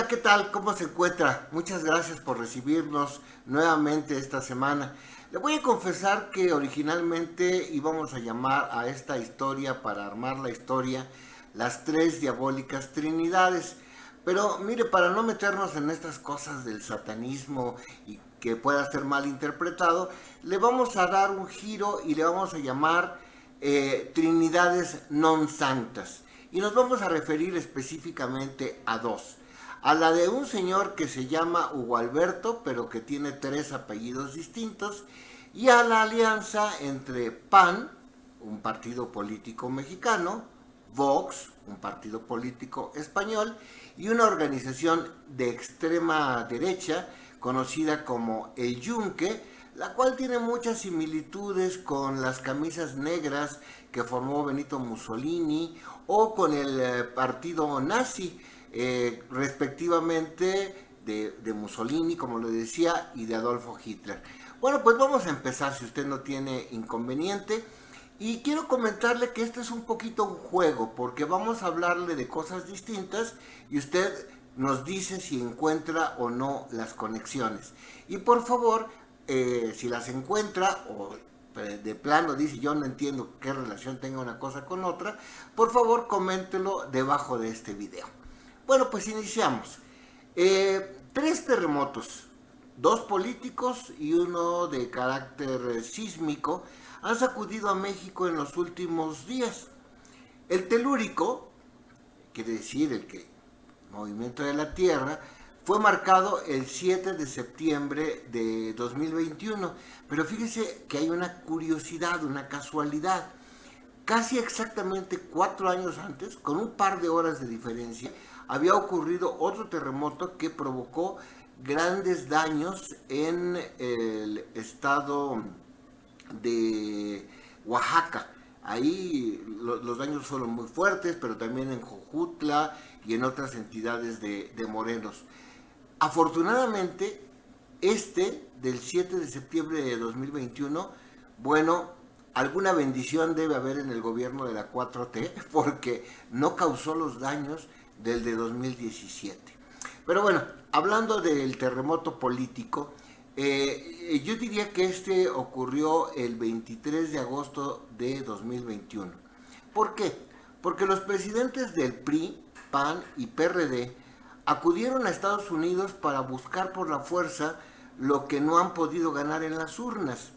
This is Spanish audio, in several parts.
Hola, ¿qué tal? ¿Cómo se encuentra? Muchas gracias por recibirnos nuevamente esta semana. Le voy a confesar que originalmente íbamos a llamar a esta historia, para armar la historia, las tres diabólicas trinidades. Pero mire, para no meternos en estas cosas del satanismo y que pueda ser mal interpretado, le vamos a dar un giro y le vamos a llamar Trinidades non santas. Y nos vamos a referir específicamente a dos. A la de un señor que se llama Hugo Alberto, pero que tiene tres apellidos distintos, y a la alianza entre PAN, un partido político mexicano, Vox, un partido político español, y una organización de extrema derecha conocida como El Yunque, la cual tiene muchas similitudes con las camisas negras que formó Benito Mussolini o con el partido nazi, respectivamente de Mussolini, como lo decía, y de Adolfo Hitler. Bueno, pues vamos a empezar, si usted no tiene inconveniente. Y quiero comentarle que este es un poquito un juego, porque vamos a hablarle de cosas distintas y usted nos dice si encuentra o no las conexiones. Y por favor, si las encuentra o de plano dice yo no entiendo qué relación tenga una cosa con otra, por favor debajo de este video. Bueno, pues iniciamos. Tres terremotos, dos políticos y uno de carácter sísmico, han sacudido a México en los últimos días. El telúrico, quiere decir el movimiento de la Tierra, fue marcado el 7 de septiembre de 2021. Pero fíjese que hay una curiosidad, una casualidad. Casi exactamente 4 años antes, con un par de horas de diferencia, había ocurrido otro terremoto que provocó grandes daños en el estado de Oaxaca. Ahí los daños fueron muy fuertes, pero también en Jojutla y en otras entidades de Morelos. Afortunadamente, este del 7 de septiembre de 2021, bueno, alguna bendición debe haber en el gobierno de la 4T, porque no causó los daños del de 2017. Pero bueno, hablando del terremoto político, yo diría que este ocurrió el 23 de agosto de 2021. ¿Por qué? Porque los presidentes del PRI, PAN y PRD acudieron a Estados Unidos para buscar por la fuerza lo que no han podido ganar en las urnas.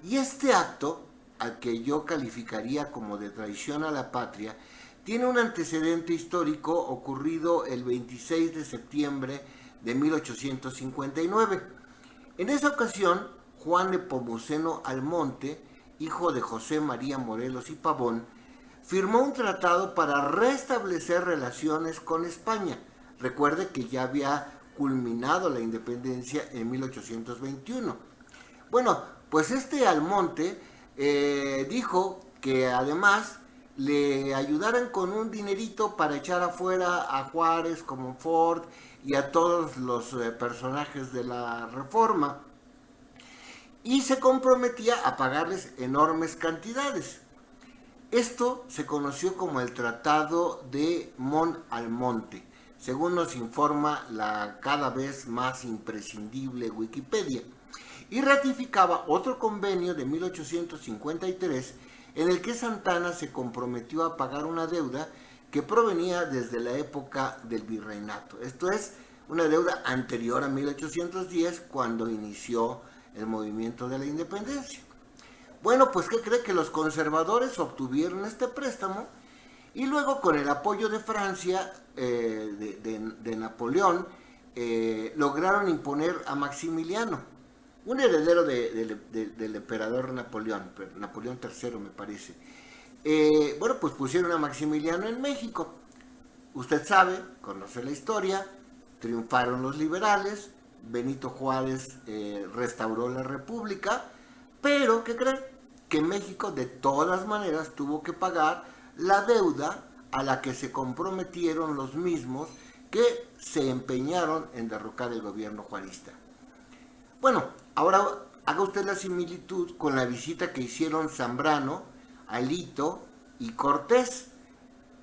Y este acto, al que yo calificaría como de traición a la patria, tiene un antecedente histórico ocurrido el 26 de septiembre de 1859. En esa ocasión, Juan Nepomuceno Almonte, hijo de José María Morelos y Pavón, firmó un tratado para restablecer relaciones con España. Recuerde que ya había culminado la independencia en 1821. Bueno, pues este Almonte dijo que además le ayudaran con un dinerito para echar afuera a Juárez, Comonfort y a todos los personajes de la Reforma. Y se comprometía a pagarles enormes cantidades. Esto se conoció como el Tratado de Mon-Almonte, según nos informa la cada vez más imprescindible Wikipedia, y ratificaba otro convenio de 1853 en el que Santana se comprometió a pagar una deuda que provenía desde la época del virreinato. Esto es, una deuda anterior a 1810, cuando inició el movimiento de la independencia. Bueno, pues ¿qué cree? Que los conservadores obtuvieron este préstamo y luego, con el apoyo de Francia, de Napoleón, lograron imponer a Maximiliano, un heredero del emperador Napoleón III, me parece. Bueno, pues pusieron a Maximiliano en México. Usted sabe, conoce la historia, triunfaron los liberales, Benito Juárez restauró la República, pero ¿qué creen? Que México de todas maneras tuvo que pagar la deuda a la que se comprometieron los mismos que se empeñaron en derrocar el gobierno juarista. Bueno, ahora haga usted la similitud con la visita que hicieron Zambrano, Alito y Cortés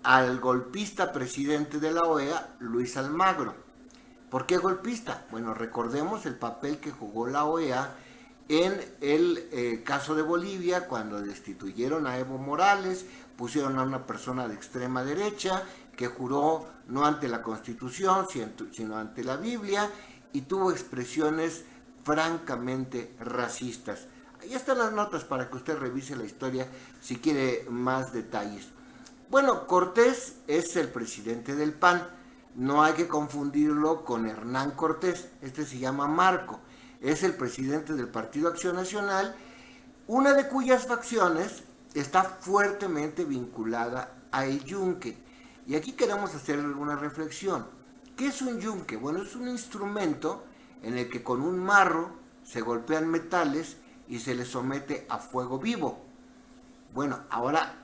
al golpista presidente de la OEA, Luis Almagro. ¿Por qué golpista? Bueno, recordemos el papel que jugó la OEA en el caso de Bolivia, cuando destituyeron a Evo Morales, pusieron a una persona de extrema derecha que juró no ante la Constitución, sino ante la Biblia, y tuvo expresiones francamente racistas. Ahí están las notas para que usted revise la historia si quiere más detalles. Bueno, Cortés es el presidente del PAN. No hay que confundirlo con Hernán Cortés. Este se llama Marco. Es el presidente del Partido Acción Nacional, una de cuyas facciones está fuertemente vinculada a el yunque. Y aquí queremos hacer una reflexión. ¿Qué es un yunque? Bueno, es un instrumento en el que con un marro se golpean metales y se les somete a fuego vivo. Bueno, ahora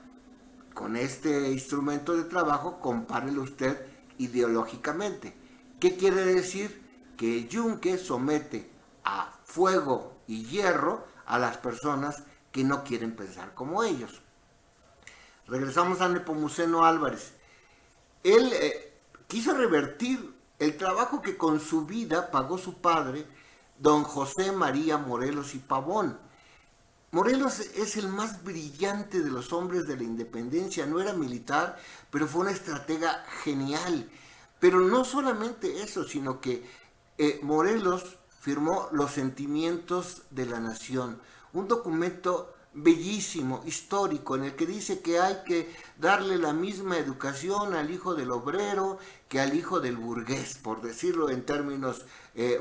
con este instrumento de trabajo compárelo usted ideológicamente. ¿Qué quiere decir? Que el yunque somete a fuego y hierro a las personas que no quieren pensar como ellos. Regresamos a Nepomuceno Álvarez. Él quiso revertir el trabajo que con su vida pagó su padre, don José María Morelos y Pavón. Morelos es el más brillante de los hombres de la independencia. No era militar, pero fue una estratega genial. Pero no solamente eso, sino que Morelos firmó Los Sentimientos de la Nación, un documento bellísimo, histórico, en el que dice que hay que darle la misma educación al hijo del obrero que al hijo del burgués, por decirlo en términos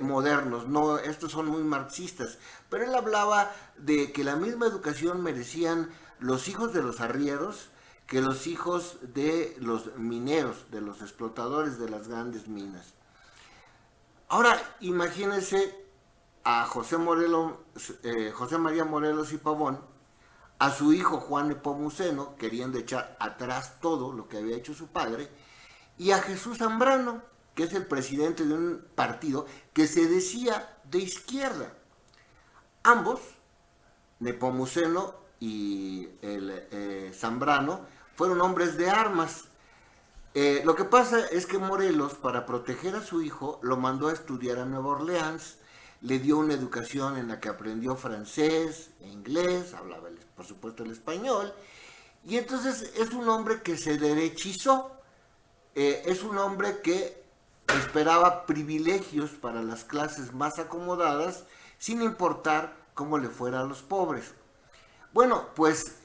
modernos. No, estos son muy marxistas, pero él hablaba de que la misma educación merecían los hijos de los arrieros que los hijos de los mineros, de los explotadores de las grandes minas. Ahora, imagínense a José María Morelos y Pavón, a su hijo Juan Nepomuceno, queriendo echar atrás todo lo que había hecho su padre, y a Jesús Zambrano, que es el presidente de un partido que se decía de izquierda. Ambos, Nepomuceno y Zambrano, fueron hombres de armas. Lo que pasa es que Morelos, para proteger a su hijo, lo mandó a estudiar a Nueva Orleans, le dio una educación en la que aprendió francés, inglés, hablaba por supuesto el español, y entonces es un hombre que se derechizó, es un hombre que esperaba privilegios para las clases más acomodadas, sin importar cómo le fuera a los pobres. Bueno, pues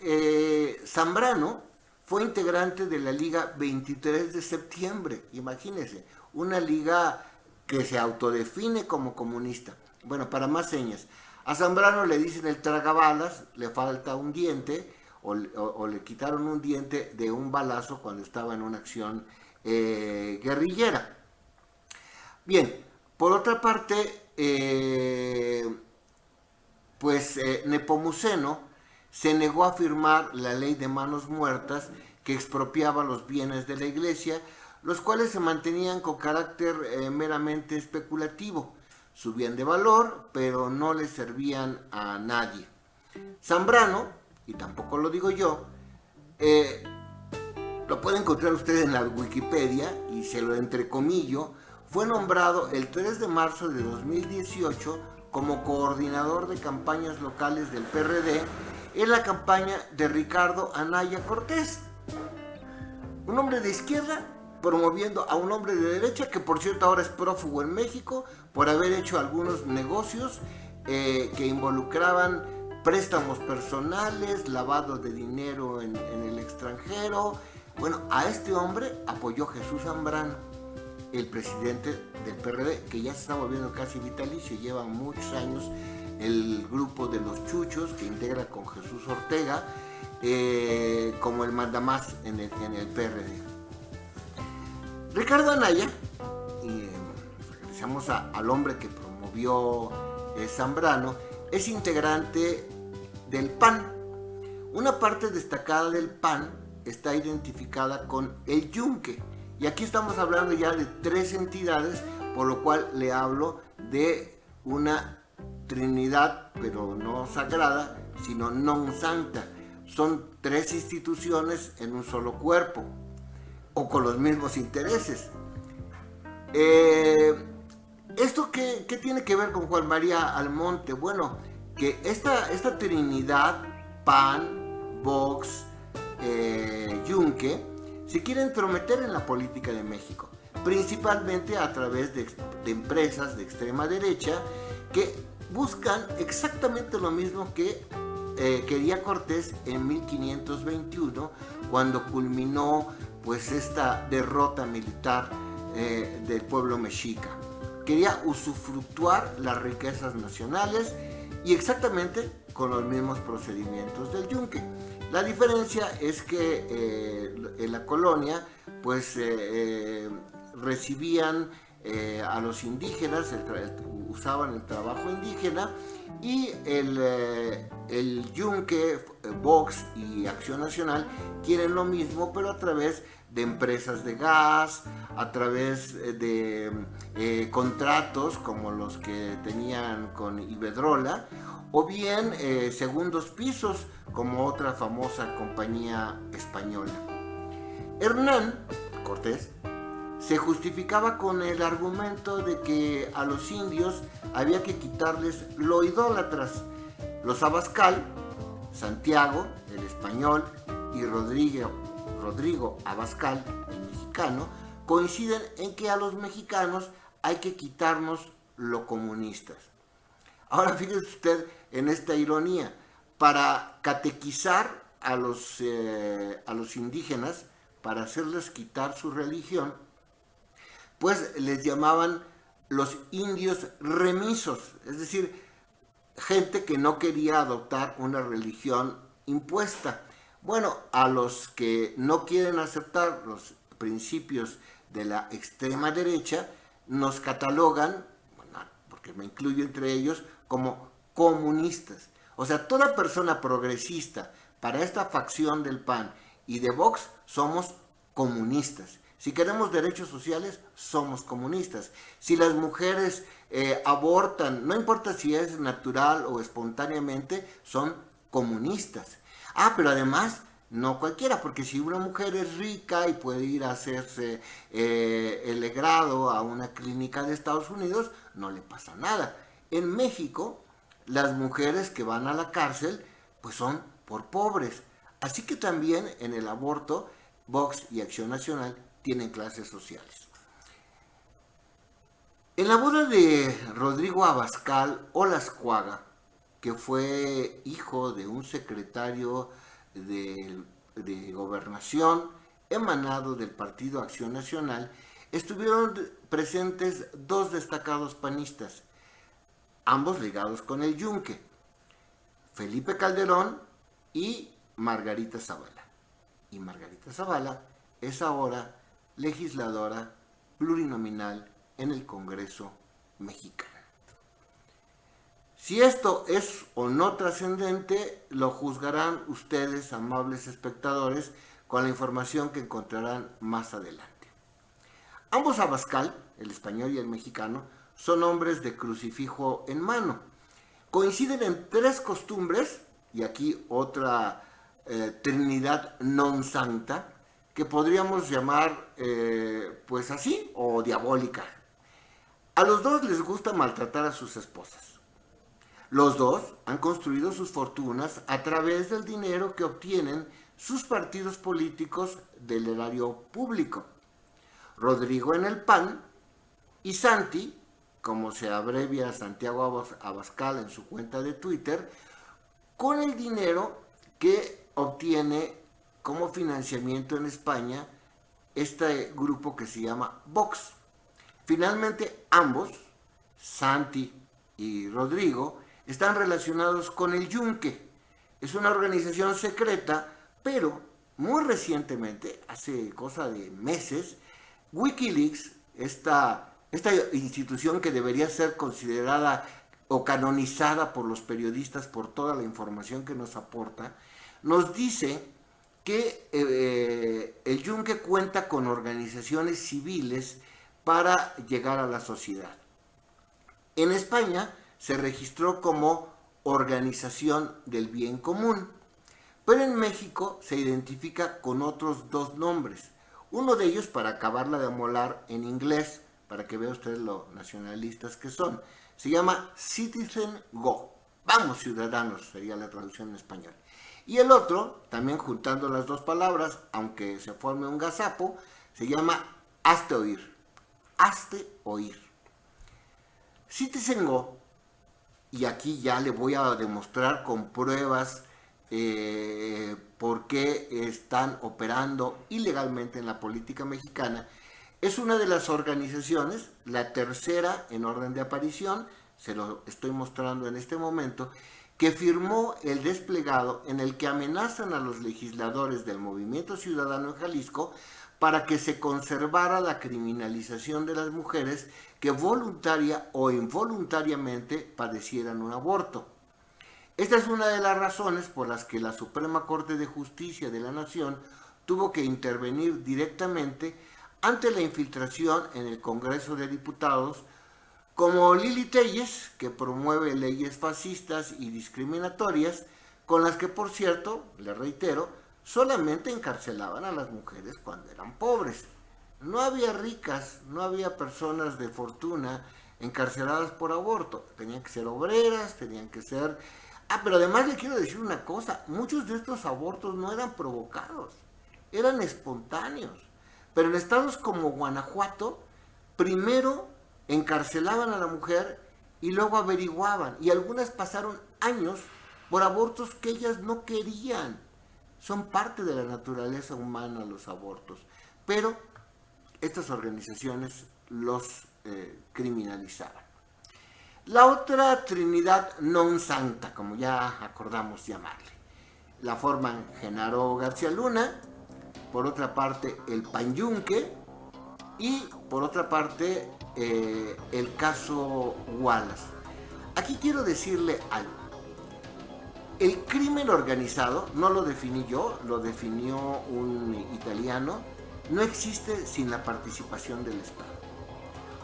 Zambrano fue integrante de la Liga 23 de septiembre, imagínense, una liga que se autodefine como comunista. Bueno, para más señas, a Zambrano le dicen el tragabalas, le falta un diente, o le quitaron un diente de un balazo cuando estaba en una acción guerrillera. Bien, por otra parte, Nepomuceno se negó a firmar la ley de manos muertas que expropiaba los bienes de la iglesia, los cuales se mantenían con carácter meramente especulativo. Subían de valor, pero no le servían a nadie. Zambrano, y tampoco lo digo yo, lo puede encontrar usted en la Wikipedia, y se lo entrecomillo, fue nombrado el 3 de marzo de 2018 como coordinador de campañas locales del PRD en la campaña de Ricardo Anaya Cortés. Un hombre de izquierda promoviendo a un hombre de derecha que, por cierto, ahora es prófugo en México por haber hecho algunos negocios que involucraban préstamos personales, lavado de dinero en el extranjero. Bueno, a este hombre apoyó Jesús Zambrano, el presidente del PRD, que ya se está volviendo casi vitalicio, lleva muchos años el grupo de los Chuchos, que integra con Jesús Ortega, como el mandamás en el PRD. Ricardo Anaya, y regresamos al hombre que promovió Zambrano, es integrante del PAN. Una parte destacada del PAN está identificada con el yunque. Y aquí estamos hablando ya de tres entidades, por lo cual le hablo de una trinidad, pero no sagrada, sino non santa. Son tres instituciones en un solo cuerpo, o con los mismos intereses. ¿qué tiene que ver con Juan María Almonte? Bueno, que esta trinidad, PAN, Vox, Yunque, se quiere entrometer en la política de México, principalmente a través de empresas de extrema derecha que buscan exactamente lo mismo que quería Cortés en 1521, cuando culminó pues esta derrota militar del pueblo mexica. Quería usufructuar las riquezas nacionales y exactamente con los mismos procedimientos del Yunque. La diferencia es que en la colonia pues recibían a los indígenas, usaban el trabajo indígena, y el Yunque, Vox y Acción Nacional quieren lo mismo, pero a través de empresas de gas, a través de contratos como los que tenían con Iberdrola, o bien segundos pisos como otra famosa compañía española. Hernán Cortés se justificaba con el argumento de que a los indios había que quitarles lo idólatras. Los Abascal, Santiago, el español, y Rodrigo Abascal, el mexicano, coinciden en que a los mexicanos hay que quitarnos lo comunistas. Ahora fíjese usted en esta ironía. Para catequizar a los indígenas, para hacerles quitar su religión, pues les llamaban los indios remisos, es decir, gente que no quería adoptar una religión impuesta. Bueno, a los que no quieren aceptar los principios de la extrema derecha, nos catalogan, bueno, porque me incluyo entre ellos, como comunistas. O sea, toda persona progresista para esta facción del PAN y de Vox somos comunistas. Si queremos derechos sociales, somos comunistas. Si las mujeres abortan, no importa si es natural o espontáneamente, son comunistas. Ah, pero además, no cualquiera, porque si una mujer es rica y puede ir a hacerse el legrado a una clínica de Estados Unidos, no le pasa nada. En México, las mujeres que van a la cárcel, pues son por pobres. Así que también en el aborto, Vox y Acción Nacional tienen clases sociales. En la boda de Rodrigo Abascal Olascuaga, que fue hijo de un secretario de gobernación emanado del Partido Acción Nacional, estuvieron presentes dos destacados panistas, ambos ligados con el Yunque, Felipe Calderón y Margarita Zavala. Y Margarita Zavala es ahora legisladora plurinominal en el Congreso mexicano. Si esto es o no trascendente, lo juzgarán ustedes, amables espectadores, con la información que encontrarán más adelante. Ambos Abascal, el español y el mexicano, son hombres de crucifijo en mano. Coinciden en tres costumbres, y aquí otra trinidad non santa, que podríamos llamar pues así, o diabólica. A los dos les gusta maltratar a sus esposas. Los dos han construido sus fortunas a través del dinero que obtienen sus partidos políticos del erario público. Rodrigo en el PAN y Santi, como se abrevia Santiago Abascal en su cuenta de Twitter, con el dinero que obtiene como financiamiento en España este grupo que se llama Vox. Finalmente, ambos, Santi y Rodrigo, están relacionados con el Yunque. Es una organización secreta, pero muy recientemente, hace cosa de meses, Wikileaks, esta institución que debería ser considerada o canonizada por los periodistas por toda la información que nos aporta, nos dice que el Yunque cuenta con organizaciones civiles para llegar a la sociedad. En España se registró como Organización del Bien Común, pero en México se identifica con otros dos nombres. Uno de ellos, para acabarla de amolar en inglés, para que vea usted lo nacionalistas que son. Se llama Citizen Go. Vamos, ciudadanos, sería la traducción en español. Y el otro, también juntando las dos palabras, aunque se forme un gazapo, se llama Hazte Oír. Hazte Oír. Citizen Go, y aquí ya le voy a demostrar con pruebas por qué están operando ilegalmente en la política mexicana, es una de las organizaciones, la tercera en orden de aparición, se lo estoy mostrando en este momento, que firmó el desplegado en el que amenazan a los legisladores del Movimiento Ciudadano en Jalisco para que se conservara la criminalización de las mujeres que voluntaria o involuntariamente padecieran un aborto. Esta es una de las razones por las que la Suprema Corte de Justicia de la Nación tuvo que intervenir directamente ante la infiltración en el Congreso de Diputados, como Lili Telles, que promueve leyes fascistas y discriminatorias, con las que, por cierto, le reitero, solamente encarcelaban a las mujeres cuando eran pobres. No había ricas, no había personas de fortuna encarceladas por aborto. Tenían que ser obreras, tenían que ser... pero además le quiero decir una cosa, muchos de estos abortos no eran provocados, eran espontáneos. Pero en estados como Guanajuato, primero encarcelaban a la mujer y luego averiguaban. Y algunas pasaron años por abortos que ellas no querían. Son parte de la naturaleza humana los abortos. Pero estas organizaciones los criminalizaban. La otra Trinidad non santa, como ya acordamos llamarle, la forman Genaro García Luna, por otra parte el Panyunque y por otra parte el caso Wallace. Aquí quiero decirle algo. El crimen organizado, no lo definí yo, lo definió un italiano, no existe sin la participación del Estado.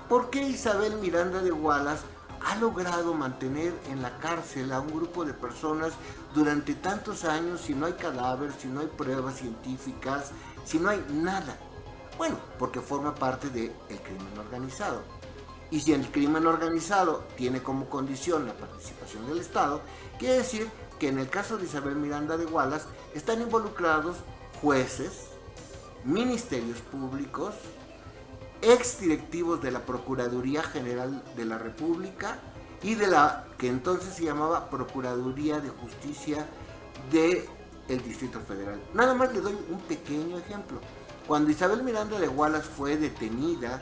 ¿Por qué Isabel Miranda de Wallace ha logrado mantener en la cárcel a un grupo de personas durante tantos años si no hay cadáver, si no hay pruebas científicas, si no hay nada? Bueno, porque forma parte del crimen organizado. Y si el crimen organizado tiene como condición la participación del Estado, quiere decir que en el caso de Isabel Miranda de Wallace están involucrados jueces, ministerios públicos, exdirectivos de la Procuraduría General de la República y de la que entonces se llamaba Procuraduría de Justicia del Distrito Federal. Nada más le doy un pequeño ejemplo. Cuando Isabel Miranda de Wallace fue detenida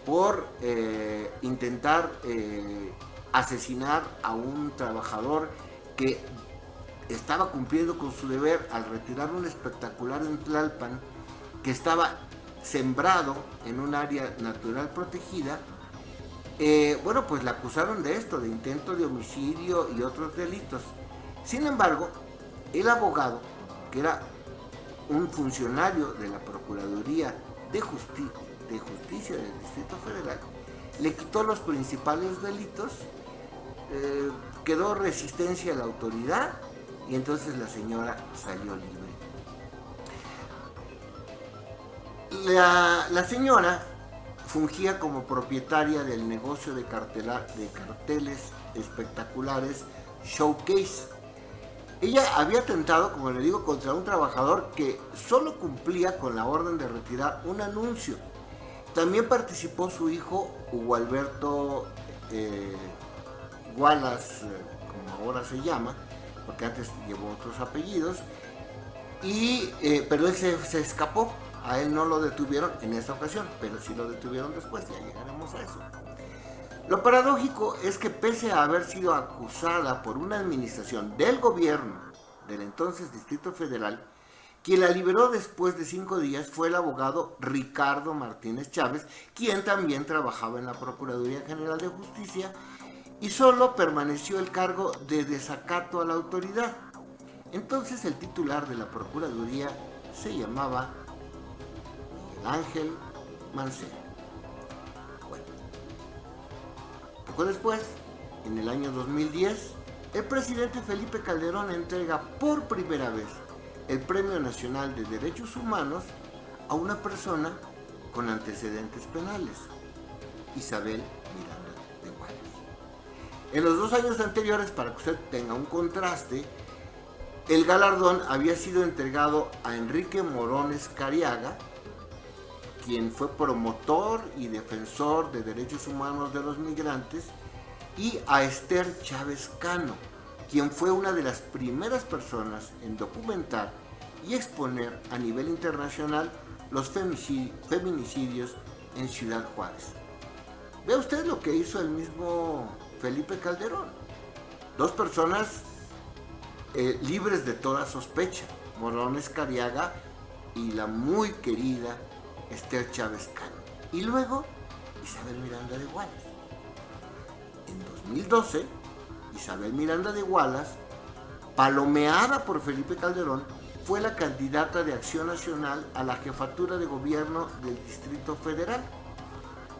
por intentar asesinar a un trabajador que estaba cumpliendo con su deber al retirar un espectacular en Tlalpan que estaba sembrado en un área natural protegida, bueno, pues la acusaron de esto, de intento de homicidio y otros delitos. Sin embargo, el abogado, que era un funcionario de la Procuraduría de Justicia del Distrito Federal, le quitó los principales delitos, quedó resistencia a la autoridad y entonces la señora salió libre. La señora fungía como propietaria del negocio de carteles espectaculares Showcase. Ella había atentado, como le digo, contra un trabajador que solo cumplía con la orden de retirar un anuncio. También participó su hijo Hugo Alberto Wallace, como ahora se llama, porque antes llevó otros apellidos, pero él se escapó. A él no lo detuvieron en esta ocasión, pero sí lo detuvieron después, ya llegaremos a eso. Lo paradójico es que pese a haber sido acusada por una administración del gobierno del entonces Distrito Federal, quien la liberó después de 5 días fue el abogado Ricardo Martínez Chávez, quien también trabajaba en la Procuraduría General de Justicia, y solo permaneció el cargo de desacato a la autoridad. Entonces el titular de la Procuraduría se llamaba Ángel Mancera. Bueno, poco después, en el año 2010, el presidente Felipe Calderón entrega por primera vez el Premio Nacional de Derechos Humanos a una persona con antecedentes penales. Isabel Miranda de Wallace. En los 2 años anteriores, para que usted tenga un contraste, el galardón había sido entregado a Enrique Morones Cariaga, quien fue promotor y defensor de derechos humanos de los migrantes, y a Esther Chávez Cano, quien fue una de las primeras personas en documentar y exponer a nivel internacional los feminicidios en Ciudad Juárez. Vea usted lo que hizo el mismo Felipe Calderón. Dos personas libres de toda sospecha, Morones Cariaga y la muy querida Esther Chávez Cano. Y luego Isabel Miranda de Wallace. En 2012, Isabel Miranda de Wallace, palomeada por Felipe Calderón, fue la candidata de Acción Nacional a la jefatura de gobierno del Distrito Federal.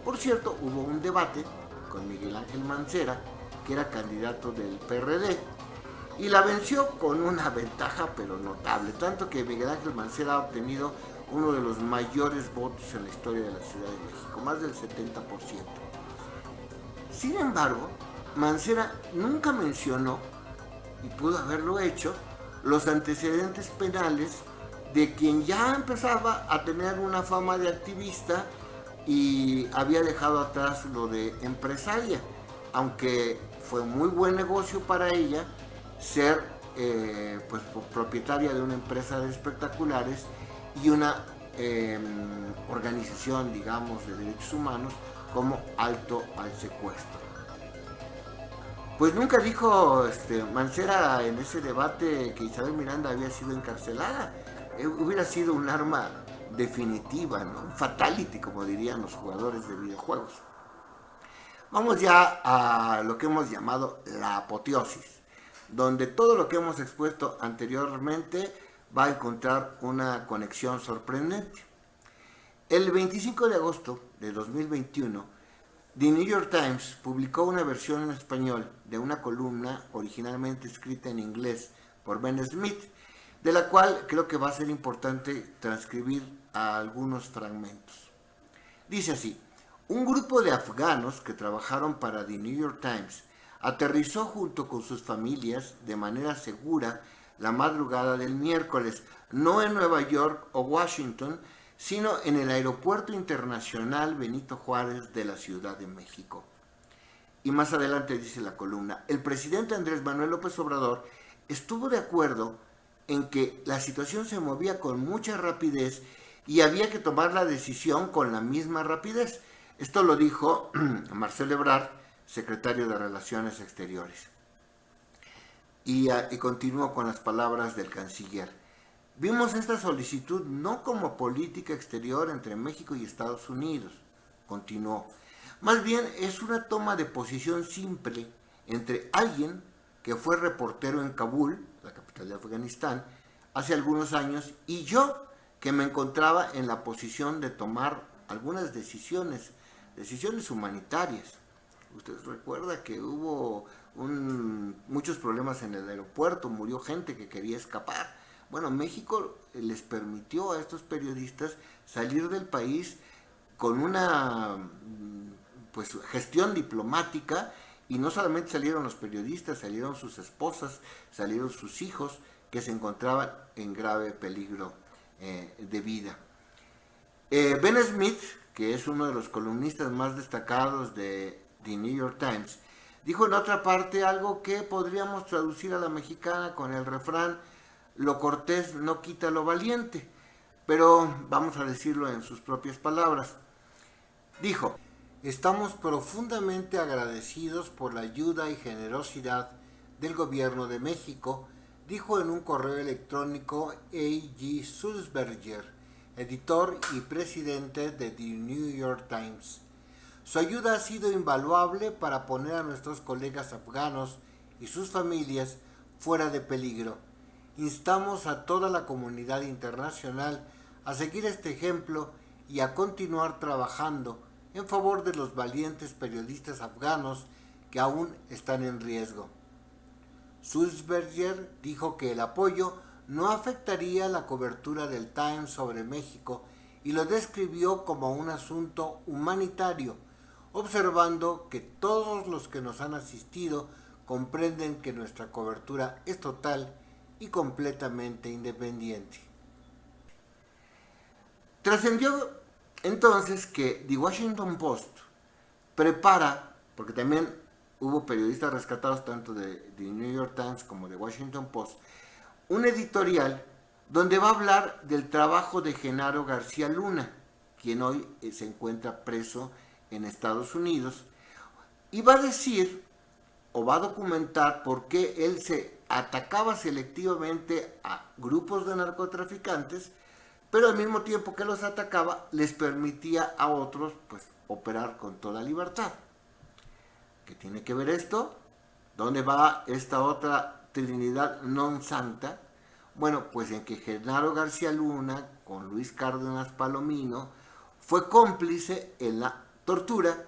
Por cierto, hubo un debate con Miguel Ángel Mancera, que era candidato del PRD, y la venció con una ventaja pero notable, tanto que Miguel Ángel Mancera ha obtenido uno de los mayores votos en la historia de la Ciudad de México, más del 70%. Sin embargo, Mancera nunca mencionó, y pudo haberlo hecho, los antecedentes penales de quien ya empezaba a tener una fama de activista y había dejado atrás lo de empresaria, aunque fue muy buen negocio para ella ser pues propietaria de una empresa de espectaculares y una organización, digamos, de derechos humanos como Alto al Secuestro. Pues nunca dijo Mancera en ese debate que Isabel Miranda había sido encarcelada. Hubiera sido un arma definitiva, ¿no? Un fatality, como dirían los jugadores de videojuegos. Vamos ya a lo que hemos llamado la apoteosis, donde todo lo que hemos expuesto anteriormente va a encontrar una conexión sorprendente. El 25 de agosto de 2021, The New York Times publicó una versión en español de una columna originalmente escrita en inglés por Ben Smith, de la cual creo que va a ser importante transcribir algunos fragmentos. Dice así: un grupo de afganos que trabajaron para The New York Times aterrizó junto con sus familias de manera segura la madrugada del miércoles, no en Nueva York o Washington, sino en el Aeropuerto Internacional Benito Juárez de la Ciudad de México. Y más adelante dice la columna: el presidente Andrés Manuel López Obrador estuvo de acuerdo en que la situación se movía con mucha rapidez y había que tomar la decisión con la misma rapidez. Esto lo dijo Marcelo Ebrard, secretario de Relaciones Exteriores. Y continuó con las palabras del canciller: vimos esta solicitud no como política exterior entre México y Estados Unidos, continuó, más bien es una toma de posición simple entre alguien que fue reportero en Kabul, la capital de Afganistán, hace algunos años, y yo, que me encontraba en la posición de tomar algunas decisiones humanitarias. Usted recuerda que hubo muchos problemas en el aeropuerto, murió gente que quería escapar. Bueno, México les permitió a estos periodistas salir del país con una pues gestión diplomática, y no solamente salieron los periodistas, salieron sus esposas, salieron sus hijos que se encontraban en grave peligro de vida. Ben Smith, que es uno de los columnistas más destacados de The New York Times, dijo en otra parte algo que podríamos traducir a la mexicana con el refrán: lo cortés no quita lo valiente, pero vamos a decirlo en sus propias palabras. Dijo: estamos profundamente agradecidos por la ayuda y generosidad del gobierno de México, dijo en un correo electrónico A.G. Sulzberger, editor y presidente de The New York Times. Su ayuda ha sido invaluable para poner a nuestros colegas afganos y sus familias fuera de peligro. Instamos a toda la comunidad internacional a seguir este ejemplo y a continuar trabajando en favor de los valientes periodistas afganos que aún están en riesgo. Sulzberger dijo que el apoyo no afectaría la cobertura del Times sobre México y lo describió como un asunto humanitario, observando que todos los que nos han asistido comprenden que nuestra cobertura es total y completamente independiente. Trascendió entonces que The Washington Post prepara, porque también hubo periodistas rescatados tanto de The New York Times como de Washington Post, un editorial donde va a hablar del trabajo de Genaro García Luna, quien hoy se encuentra preso en Estados Unidos, y va a decir o va a documentar por qué él se atacaba selectivamente a grupos de narcotraficantes, pero al mismo tiempo que los atacaba les permitía a otros pues operar con toda libertad. ¿Qué tiene que ver esto? ¿Dónde va esta otra Trinidad non santa? Bueno, pues en que Genaro García Luna con Luis Cárdenas Palomino fue cómplice en la tortura,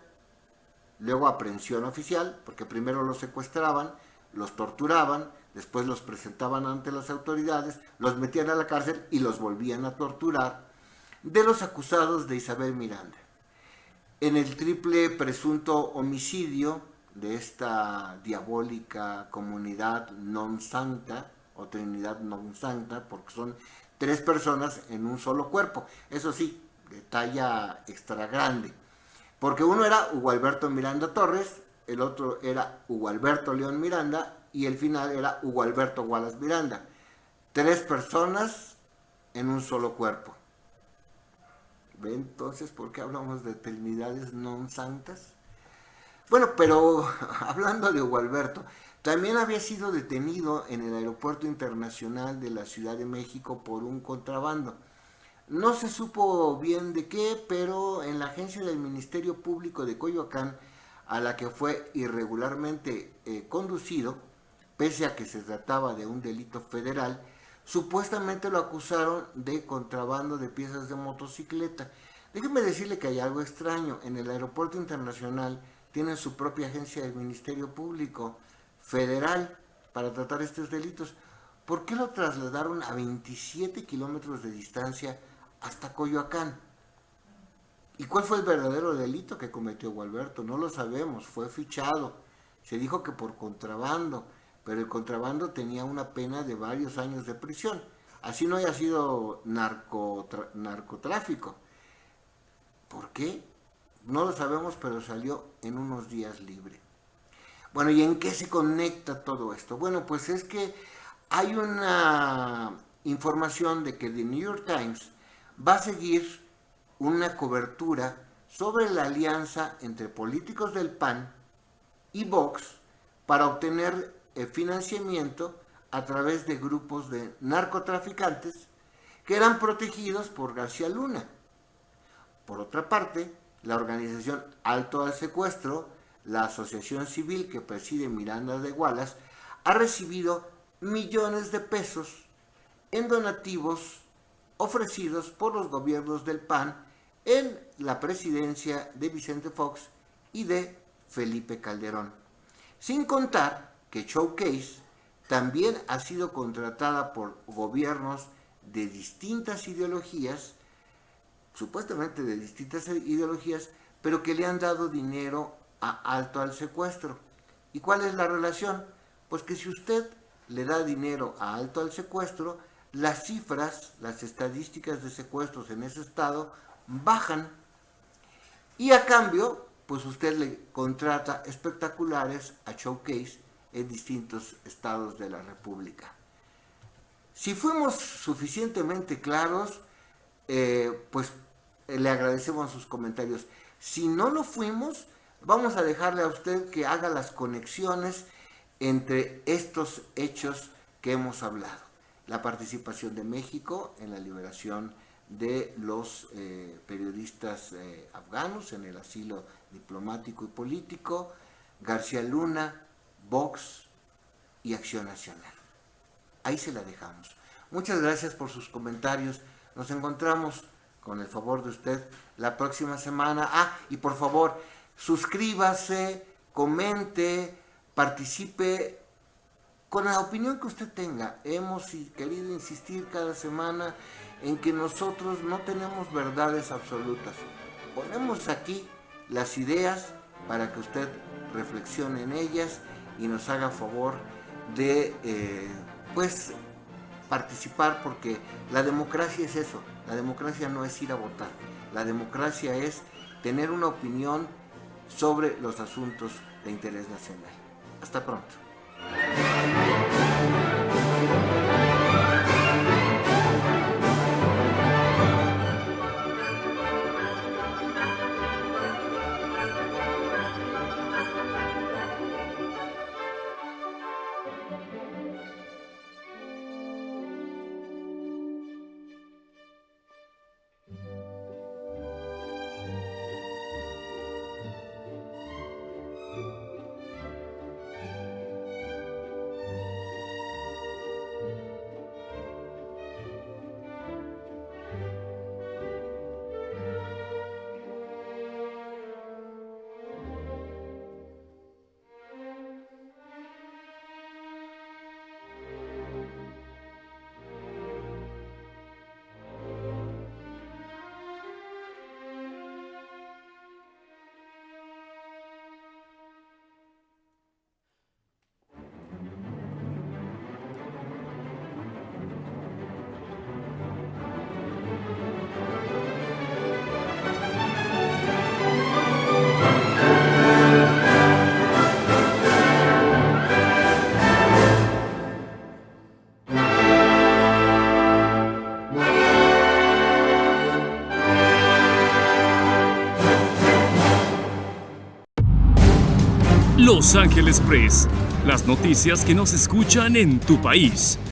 luego aprehensión oficial, porque primero los secuestraban, los torturaban, después los presentaban ante las autoridades, los metían a la cárcel y los volvían a torturar, de los acusados de Isabel Miranda. En el triple presunto homicidio de esta diabólica comunidad non santa, o Trinidad non santa, porque son 3 personas en un solo cuerpo, eso sí, de talla extra grande, porque uno era Hugo Alberto Miranda Torres, el otro era Hugo Alberto León Miranda, y el final era Hugo Alberto Wallace Miranda. 3 personas en un solo cuerpo. ¿Ven entonces por qué hablamos de trinidades non santas? Bueno, pero hablando de Hugo Alberto, también había sido detenido en el Aeropuerto Internacional de la Ciudad de México por un contrabando. No se supo bien de qué, pero en la agencia del Ministerio Público de Coyoacán, a la que fue irregularmente conducido, pese a que se trataba de un delito federal, supuestamente lo acusaron de contrabando de piezas de motocicleta. Déjeme decirle que hay algo extraño. En el Aeropuerto Internacional tienen su propia agencia del Ministerio Público Federal para tratar estos delitos. ¿Por qué lo trasladaron a 27 kilómetros de distancia hasta Coyoacán? ¿Y cuál fue el verdadero delito que cometió Hugo Alberto? No lo sabemos, fue fichado. Se dijo que por contrabando, pero el contrabando tenía una pena de varios años de prisión. Así no haya sido narcotráfico. ¿Por qué? No lo sabemos, pero salió en unos días libre. Bueno, ¿y en qué se conecta todo esto? Bueno, pues es que hay una información de que The New York Times va a seguir una cobertura sobre la alianza entre políticos del PAN y Vox para obtener financiamiento a través de grupos de narcotraficantes que eran protegidos por García Luna. Por otra parte, la organización Alto al Secuestro, la asociación civil que preside Miranda de Wallace, ha recibido millones de pesos en donativos ofrecidos por los gobiernos del PAN en la presidencia de Vicente Fox y de Felipe Calderón. Sin contar que Showcase también ha sido contratada por gobiernos de distintas ideologías, supuestamente de distintas ideologías, pero que le han dado dinero a Alto al Secuestro. ¿Y cuál es la relación? Pues que si usted le da dinero a Alto al Secuestro, las cifras, las estadísticas de secuestros en ese estado bajan. Y a cambio, pues usted le contrata espectaculares a Showcase en distintos estados de la República. Si fuimos suficientemente claros, pues le agradecemos sus comentarios. Si no lo fuimos, vamos a dejarle a usted que haga las conexiones entre estos hechos que hemos hablado. La participación de México en la liberación de los periodistas afganos en el asilo diplomático y político, García Luna, Vox y Acción Nacional. Ahí se la dejamos. Muchas gracias por sus comentarios. Nos encontramos, con el favor de usted, la próxima semana. Y por favor, suscríbase, comente, participe con la opinión que usted tenga. Hemos querido insistir cada semana en que nosotros no tenemos verdades absolutas. Ponemos aquí las ideas para que usted reflexione en ellas y nos haga favor de pues participar, porque la democracia es eso. La democracia no es ir a votar, la democracia es tener una opinión sobre los asuntos de interés nacional. Hasta pronto. Los Ángeles Press, las noticias que nos escuchan en tu país.